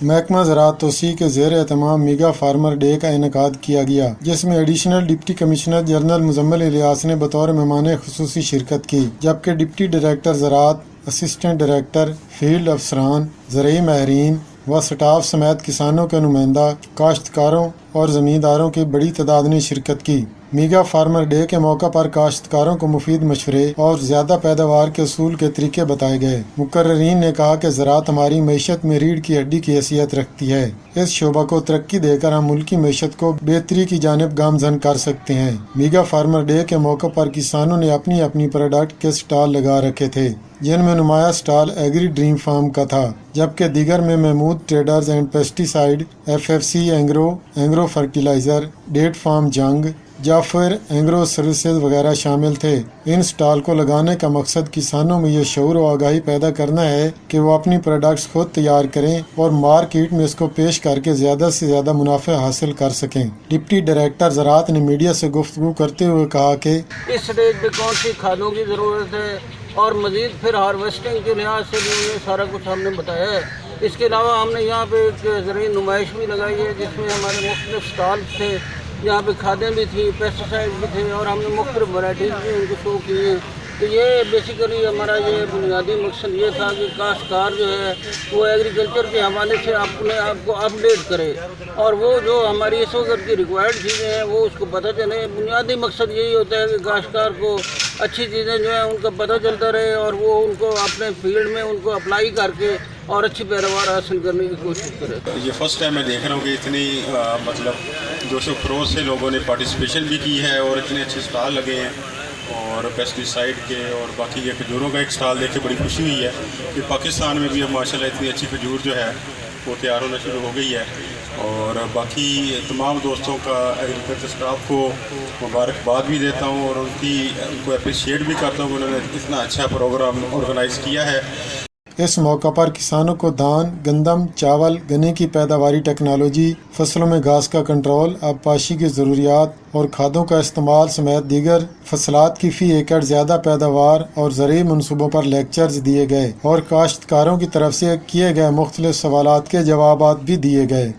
محکمہ زراعت توسیع کے زیر اہتمام میگا فارمر ڈے کا انعقاد کیا گیا، جس میں additional deputy commissioner general Muzammil Ilyas نے بطور مہمان خصوصی شرکت کی، جبکہ ڈپٹی ڈائریکٹر زراعت، اسسٹنٹ ڈائریکٹر، فیلڈ افسران، زرعی ماہرین و سٹاف سمیت کسانوں کے نمائندہ، کاشتکاروں اور زمینداروں کی بڑی تعداد نے شرکت کی۔ میگا فارمر ڈے کے موقع پر کاشتکاروں کو مفید مشورے اور زیادہ پیداوار کے اصول کے طریقے بتائے گئے۔ مقررین نے کہا کہ زراعت ہماری معیشت میں ریڑھ کی ہڈی کی حیثیت رکھتی ہے۔ اس شعبہ کو ترقی دے کر ہم ملکی معیشت کو بہتری کی جانب گامزن کر سکتے ہیں۔ میگا فارمر ڈے کے موقع پر کسانوں نے اپنی اپنی پروڈکٹ کے سٹال لگا رکھے تھے، جن میں نمایاں سٹال ایگری ڈریم فارم کا تھا، جبکہ دیگر میں Mahmood traders and pesticide, FFC Engro fertiliser, ڈیٹ فارم جنگ، جعفر اینگرو سروسز وغیرہ شامل تھے۔ ان سٹال کو لگانے کا مقصد کسانوں میں یہ شعور و آگاہی پیدا کرنا ہے کہ وہ اپنی پروڈکٹس خود تیار کریں اور مارکیٹ میں اس کو پیش کر کے زیادہ سے زیادہ منافع حاصل کر سکیں۔ ڈپٹی ڈائریکٹر زراعت نے میڈیا سے گفتگو کرتے ہوئے کہا کہ اس سٹیج پہ کون سی کھادوں کی ضرورت ہے اور مزید پھر ہارویسٹنگ کے لحاظ سے بھی یہ سارا کچھ ہم نے بتایا ہے۔ اس کے علاوہ ہم نے یہاں پہ ایک زرعی نمائش بھی لگائی ہے، جس میں ہمارے مختلف سٹال تھے، یہاں پہ کھادیں بھی تھیں، پیسٹی سائڈ بھی تھے، اور ہم نے مختلف ورائٹیز بھی ان کو شو کی ہیں۔ تو یہ بیسیکلی ہمارا یہ بنیادی مقصد یہ تھا کہ کاشتکار جو ہے وہ ایگریکلچر کے حوالے سے اپنے آپ کو اپڈیٹ کرے، اور وہ جو ہماری اس وقت کی ریکوائرڈ چیزیں ہیں وہ اس کو پتہ چلے۔ بنیادی مقصد یہی ہوتا ہے کہ کاشتکار کو اچھی چیزیں جو ہیں ان کا پتہ چلتا رہے، اور وہ ان کو اپنے فیلڈ میں ان کو اپلائی کر کے اور اچھی پیداوار حاصل کرنے کی کوشش کرے۔ یہ فرسٹ ٹائم میں دیکھ رہا ہوں کہ اتنی مطلب جوش و خروش سے لوگوں نے پارٹیسپیشن بھی کی ہے، اور اتنے اچھے سٹال لگے ہیں، اور پیسٹی سائڈ کے اور باقی یہ کھجوروں کا ایک سٹال دیکھ کے بڑی خوشی ہوئی ہے کہ پاکستان میں بھی اب ماشاءاللہ اتنی اچھی کھجور جو ہے وہ تیار ہونا شروع ہو گئی ہے۔ اور باقی تمام دوستوں کا ایگریکلچر اسٹاف کو مبارکباد بھی دیتا ہوں، اور ان کو اپریشیٹ بھی کرتا ہوں کہ انہوں نے اتنا اچھا پروگرام آرگنائز کیا ہے۔ اس موقع پر کسانوں کو دھان، گندم، چاول، گنے کی پیداواری ٹیکنالوجی، فصلوں میں گھاس کا کنٹرول، آبپاشی کی ضروریات اور کھادوں کا استعمال سمیت دیگر فصلات کی فی ایکڑ زیادہ پیداوار اور زرعی منصوبوں پر لیکچرز دیے گئے، اور کاشتکاروں کی طرف سے کیے گئے مختلف سوالات کے جوابات بھی دیے گئے۔